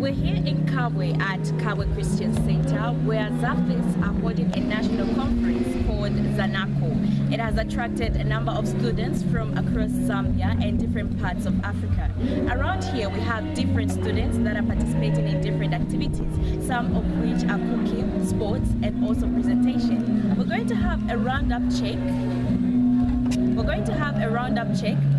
We're here in Kabwe at Kabwe Christian Center, where Zafis are holding a national conference called Zanaco. It has attracted a number of students from across Zambia and different parts of Africa. Around here we have different students that are participating in different activities, some of which are cooking, sports and also presentation. We're going to have a roundup check.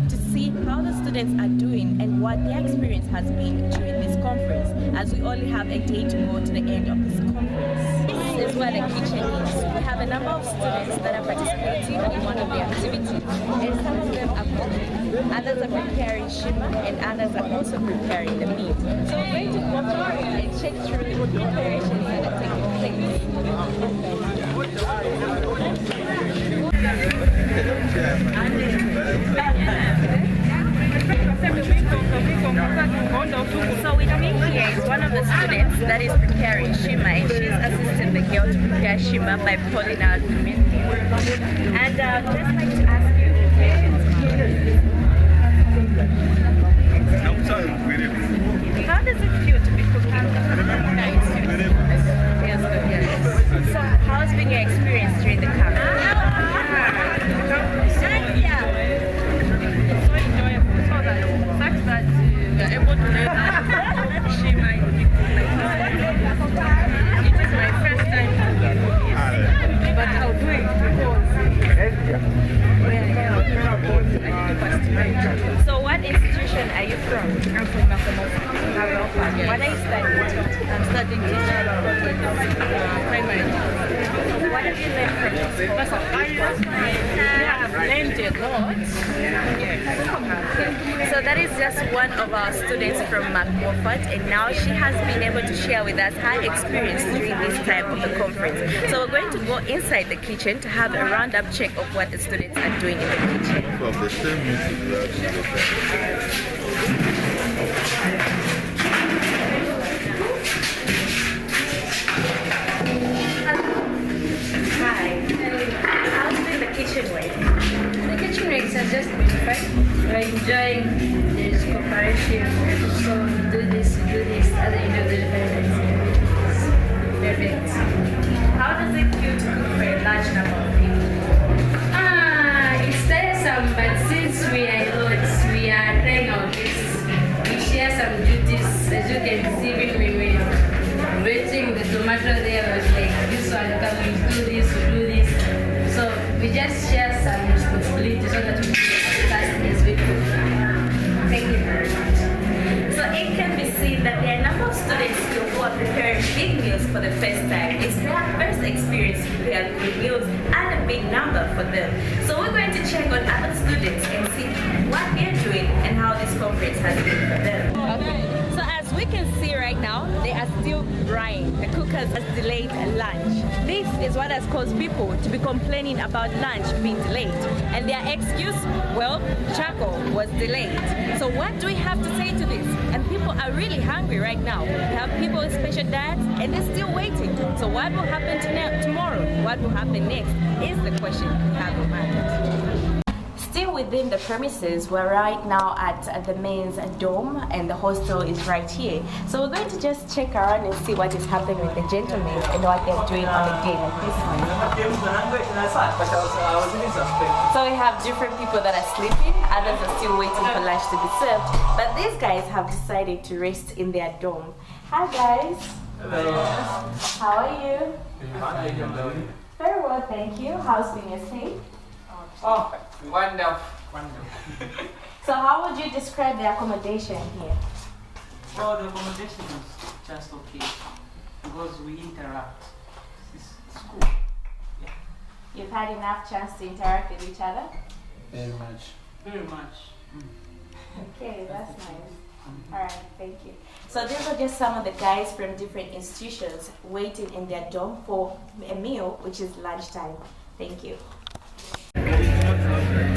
To see how the students are doing and what their experience has been during this conference, as we only have a day to go to the end of this conference. This is where the kitchen is. We have a number of students that are participating in one of the activities, and some of them are cooking, others are preparing shima, and others are also preparing the meat. So we're going to go through and check through the preparations that are taking So with me here is one of the students that is preparing shima, and she's assisting the girl to prepare shima by pulling out the meat. And I'd just like to ask you how does it feel to be cooking? So how's been your experience during the camp? So what institution are you from? I'm from Makomo. What are you studying? I'm studying primary. What have you learned from this? I've learned a lot. So that is just one of our students from Moffat, and now she has been able to share with us her experience during this time of the conference. So we're going to go inside the kitchen to have a roundup check of what the students are doing in the kitchen. Hi. How's been the kitchen work? The kitchen works has just been fun. We're enjoying this cooperation. So do this, and then you do the perfect. How does it feel to cook for a large number of people? It's tiresome, but since we are adults, we are trying our best. We share some duties. As you can see, when we were waiting the tomato there, was like, this one coming, do this, do this. So we just share some responsibility so that we can task as we cook. Thank you very much. So it can be seen that there are a number of students who are preparing big meals for the first time. It's their first experience to prepare good meals and a big number for them. So we're going to check on other students and see what they're doing and how this conference has been for them. Okay. So as we can see right now, they are still frying. The cookers has delayed lunch. This is what has caused people to be complaining about lunch being delayed. And their excuse, well, charcoal was delayed. So what do we have to say to this? And people are really hungry right now. We have people with special diets and they're still waiting. So what will happen tomorrow? What will happen next is the question we have in mind. Still within the premises, we're right now at the men's dorm and the hostel is right here. So we're going to just check around and see what is happening with the gentlemen and what they're doing on a day like this one. So we have different people that are sleeping, others are still waiting for lunch to be served, but these guys have decided to rest in their dorm. Hi guys. Hello. How are you? Very well, thank you. How's been your stay? Oh, wonderful. So how would you describe the accommodation here? Well, the accommodation is just okay because we interact. It's cool. Yeah. You've had enough chance to interact with each other? Very much. Very much. Okay, that's nice. Alright, thank you. So these are just some of the guys from different institutions waiting in their dorm for a meal, which is lunchtime. Thank you.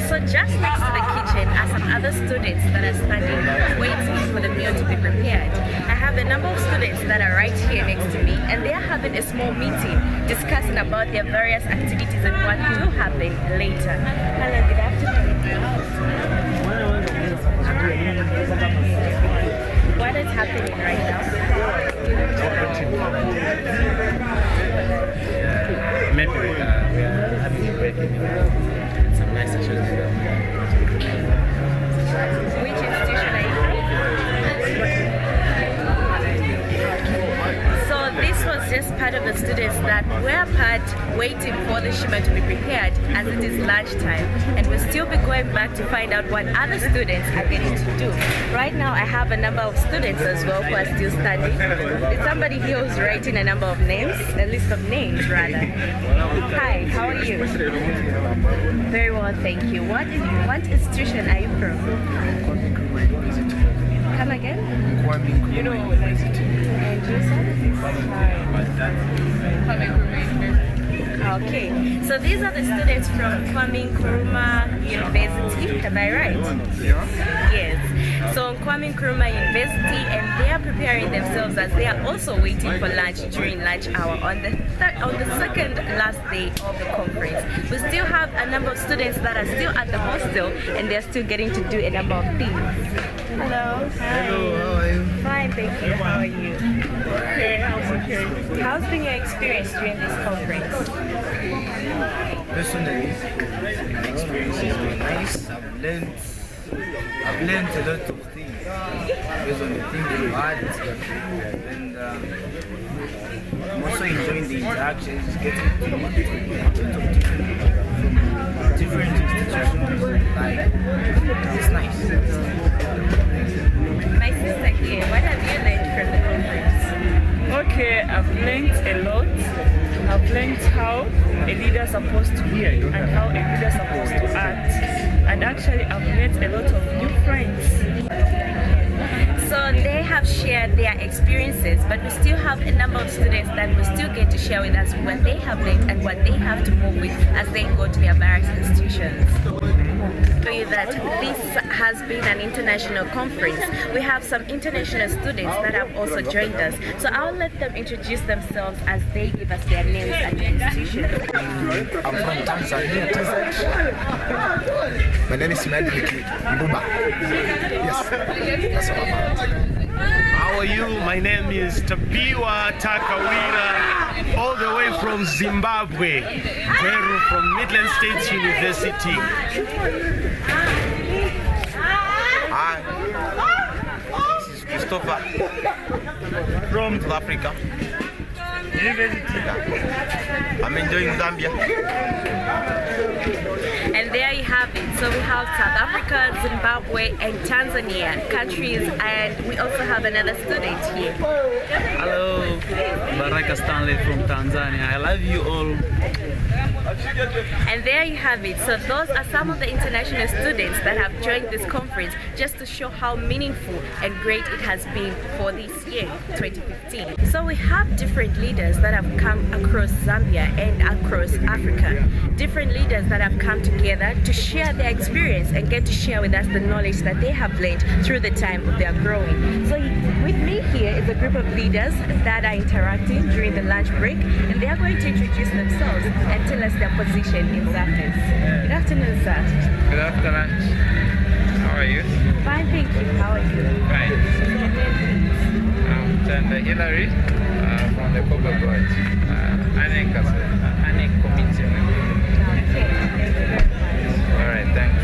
So just next to the kitchen are some other students that are standing waiting for the meal to be prepared. I have a number of students that are right here next to me, and they are having a small meeting discussing about their various activities and what will happen later. Hello, good afternoon. What is happening right now? Maybe we are having a break and some nice issues. Which institution are you from? So this was just part of the students that were part waiting for the shima to be prepared, as it is lunchtime, and we'll still be going back to find out what other students are getting to do. Right now I have a number of students as well who are still studying. There's somebody here who's writing a number of names, a list of names rather. Hi, how are you? Very well, thank you. What institution are you from? Come again? And you, sir? Okay, so these are the students from Kwame Nkrumah University, am I right? Yes. So Kwame Nkrumah University, and they are preparing themselves as they are also waiting for lunch during lunch hour on the second last day of the conference. We still have a number of students that are still at the hostel, and they're still getting to do a number of things. Hello. Hi. Hello, how are you? Fine, thank you. How are you? How's been your experience during this conference? Personally, my experience has been nice. I've learned a lot of things based on the things we've had, and I'm also enjoying the interactions, getting to meet a lot of different institutions. Like, it's nice. My sister here, what have you learned from the conference? Okay, I've learned a lot. I've learned how a leader is supposed to be and how a leader is supposed to act. And actually, I've met a lot of new friends. So they have shared their experiences, but we still have a number of students that will still get to share with us what they have learned and what they have to move with as they go to their various institutions. Show you that this has been an international conference. We have some international students that have also joined us. So I'll let them introduce themselves as they give us their names and institutions. I'm from Tanzania. My name is Medliki Mbuba. Yes, that's all about. How are you? My name is Tapiwa Takawira, all the way from Zimbabwe, Peru, from Midland State University. Hi, this is Christopher from South Africa. I'm enjoying Zambia. And there you have it. So we have South Africa, Zimbabwe, and Tanzania countries, and we also have another student here. Hello, Baraka Stanley from Tanzania. I love you all. And there you have it. So those are some of the international students that have joined this conference, just to show how meaningful and great it has been for this year, 2015. So we have different leaders that have come across Zambia and across Africa. Different leaders that have come together to share their experience and get to share with us the knowledge that they have learned through the time of their growing. So with me here is a group of leaders that are interacting during the lunch break, and they are going to introduce themselves and tell us their position in Zambia. Good afternoon, sir. Good afternoon. How are you? Fine, thank you. How are you? Fine. I'm Tanda Hillary from the Kabwe Board. ANEC committee. Alright, thanks.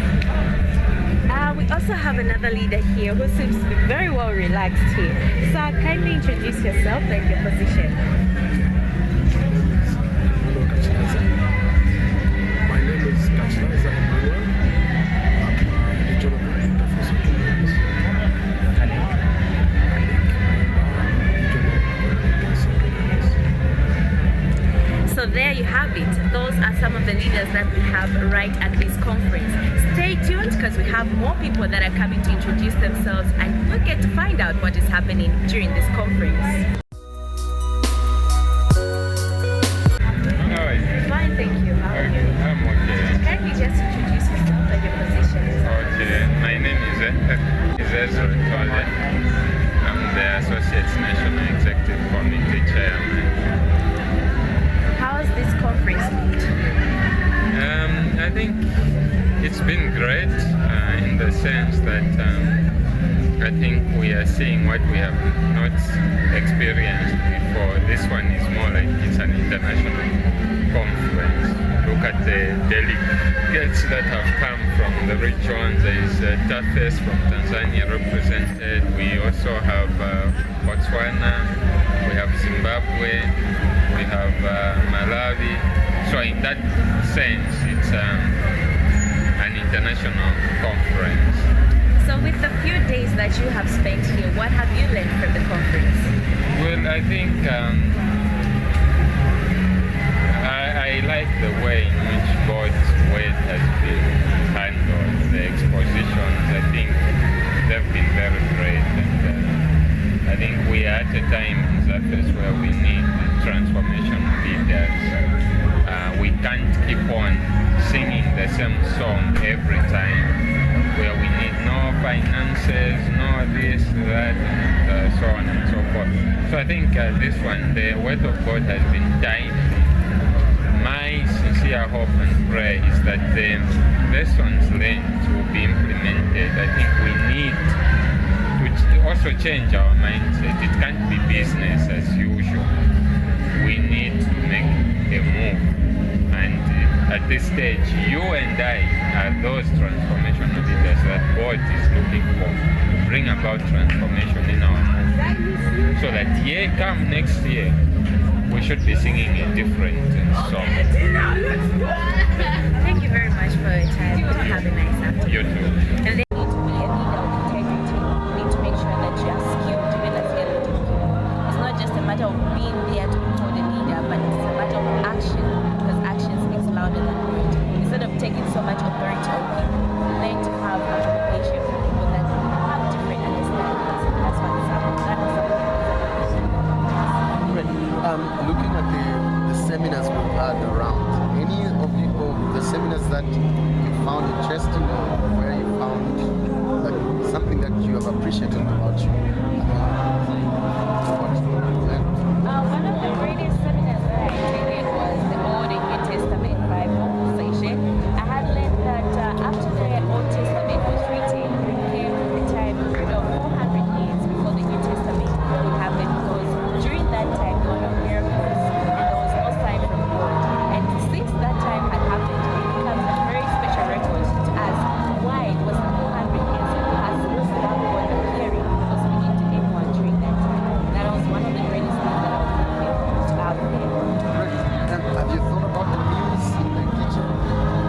We also have another leader here who seems to be very well relaxed here. Sir, kindly introduce yourself and your position. My name is Kachinaza Emmanuel. I'm the General Manager for Securities. So there you have it. Those are some of the leaders that we have right at this conference. Stay tuned because we have more people that are coming to introduce themselves, and we'll get to find out what is happening during this conference. How are you? Fine, thank you. How are you? I'm okay. Can you just introduce yourself and your position? Okay, my name is Ezra Tole. I'm the Associate National Executive Committee Chairman. How's this conference been? I think it's been great in the sense that I think we are seeing what we have not experienced this one is more like it's an international conference. Look at the delegates that have come from the regions. There is Tafes from Tanzania represented. We also have Botswana, we have Zimbabwe, we have Malawi. So in that sense, it's an international conference. So with the few days that you have spent here, what have you learned from the conference? Well, I think I like the way in which God's word has been handled. The expositions, I think they've been very great. And I think we are at a time in Zafes where we need transformation leaders. We can't keep on singing the same song every time, where we need no finances, no this, that, and so on and so forth. So I think this one, the word of God has been timed. My sincere hope and prayer is that the lessons learned will be implemented. I think we need to also change our mindset. It can't be business as usual. We need to make a move. And at this stage, you and I are those transformational leaders that God is looking for to bring about transformation in our movement. So that year come next year, we should be singing a different song. Thank you very much for your time. Have a nice afternoon. You too. And then you need to be a leader of integrity. You need to make sure that you are skilled even as you're leading people. It's not just a matter of being there to be called a leader, but it's a matter of action, because action speaks louder than words. Instead of taking so much authority on people, learn to have a relationship with people that have different understandings. That's what Looking at the seminars we've had around, any of the seminars that you found interesting, or where you found that something that you have appreciated about you? One of the greatest seminars that I attended was the Old and New Testament Bible session. I had learned that after the Old Testament was written, came the time of 400 years before the New Testament happened, because during that time there were no miracles and there was no sign from God. And since that time had happened, it becomes a very special record to ask why it was 400 years past without God appearing or speaking to anyone during that time. That was one of the greatest things that I was able to out there. Have you thought about the meals in the kitchen?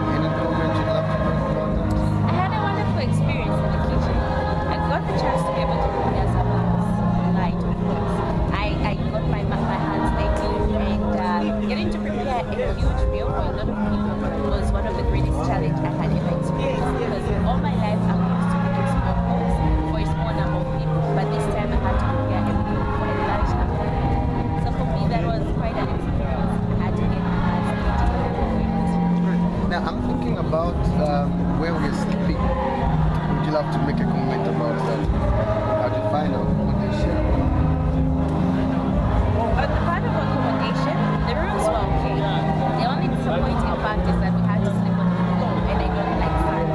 Any comment you'd love to talk about that? I had a wonderful experience in the kitchen. I got the chance to be able to prepare some meals light, of course. I got my hands dirty, and getting to prepare a huge meal for a lot of people was one of the greatest challenges I had ever experienced, because all my life I'm used to cooking small meals for a small number of people, but this time I had to prepare a meal for a large number of people. So for me that was quite an experience. I had to get my hands dirty. Now I'm thinking about where we're sleeping. Would you love to make a comment about that? How do you find out accommodation? On the part of accommodation, the rooms were okay. The only disappointing fact is that we had to sleep on the floor, and I don't like sand.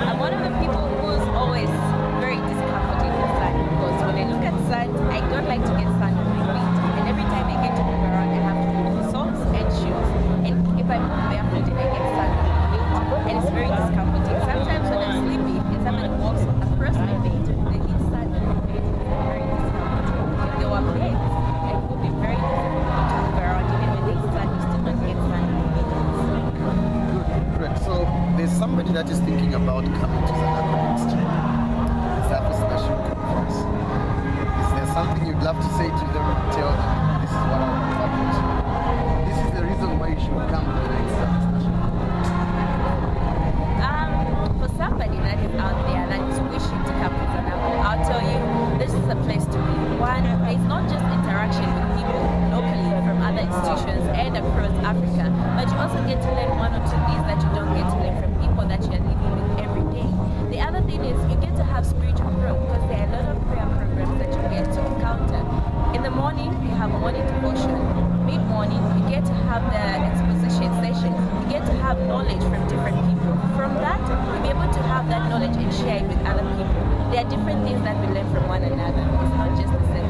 I'm one of the people who's always very discomforted with sand, because when I look at sand, I don't like to get sand on my feet. And every time I get to move around, I have to put socks and shoes. And if I move barefooted, I get sand on my feet. And it's very discomforting. Sometimes when I'm sleeping and somebody walks across my bed, they get sand on my bed. It's very discomforting. If there were beds, it would be very difficult to move around. Even when there's sand, you still don't get sand on your bed. Good. So there's somebody that is thinking about coming to Zanaco next year. Zafes National Conference. Is there something you'd love to say to them? Tell them this is what I'm about. This is the reason why you should come to the next Zafes National Conference. For somebody that is out there that is wishing to come to Zanaco, I'll tell you, this is a place to be. One, it's not just interaction with people locally from other institutions and across Africa, but you also get to learn one or two things that you don't get to learn from people that you're living with every day. The other thing is you get to have spiritual growth, because there are a lot of prayer programs that you get to encounter. In the morning, you have morning devotion. Mid-morning, you get to have the exposition session. You get to have knowledge from different people. From that, you'll be able to have that knowledge and share it with other people. There are different things that we learn from one another. It's not just the same.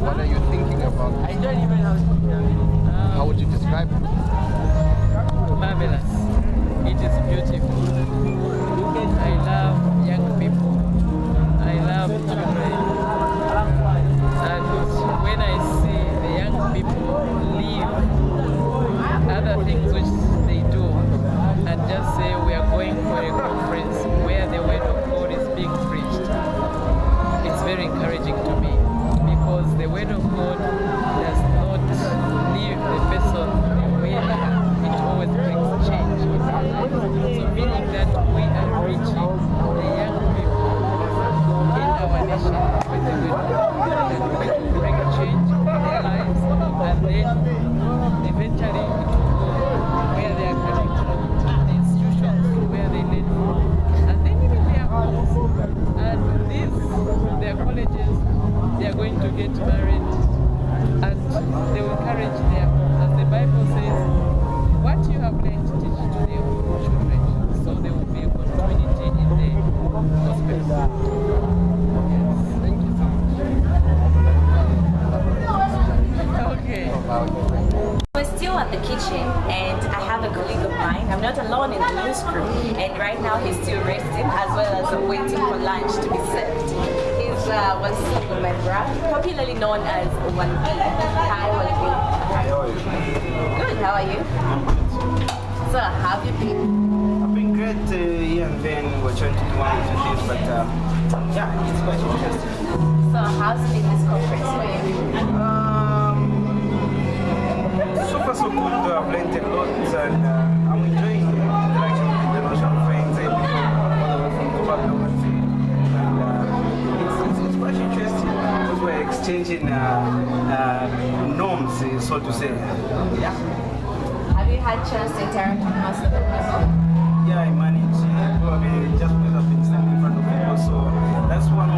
What are you thinking about? How would you describe it? Marvelous. It is beautiful. I love young people. I love children. And when I see the young people leave other things which they do and just say we are going for a conference where the word of God is being preached, it's very encouraging to me, because the word of God does not leave the person the way they are. It always brings change in their life. So meaning that we are reaching the young people in our nation with the word of God that we will bring change in their lives, and then eventually it will go where they are coming from, the institutions where they live, and then even their homes, and their colleges, they are going to get married, and they will encourage their homes. As the Bible says, what you have learned, teach to the children, so there will be a continuity in the gospel. Yes. Thank you so much. Okay. We're still at the kitchen, and I have a colleague of mine. I'm not alone in the newsroom, and right now he's still resting as well as waiting for lunch to be served. He's Wasibu Membra, popularly known as Wanbi. Hi, Wanbi. Good, how are you? So, how have you been? I've been great here and then. We're trying to do one or two things, but yeah, it's quite interesting. So, how's been this conference for you? So far so good. I've learned a lot, and I'm enjoying the interaction with international friends and people all the way from Kabwe. And it's quite interesting because we're exchanging norms, so to say. Yeah. Have you had chance to interact with most of the people? Yeah, I manage probably just because I've been standing in front of people, so that's one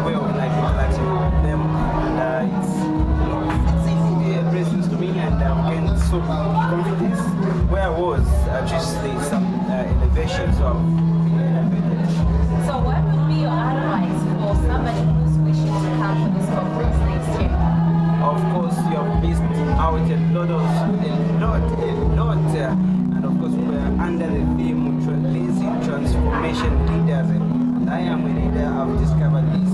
way of like interacting with them, and it's easy presence to me, and I've gained so confidence. Where I was, just there's some elevation, so I'm feeling elevated. So what would be your advice for somebody who's wishing to come to this conference next year? Of course, you have missed out a lot, and of course we're under the theme Lazy Transformation Leaders, and I am a leader. I've discovered this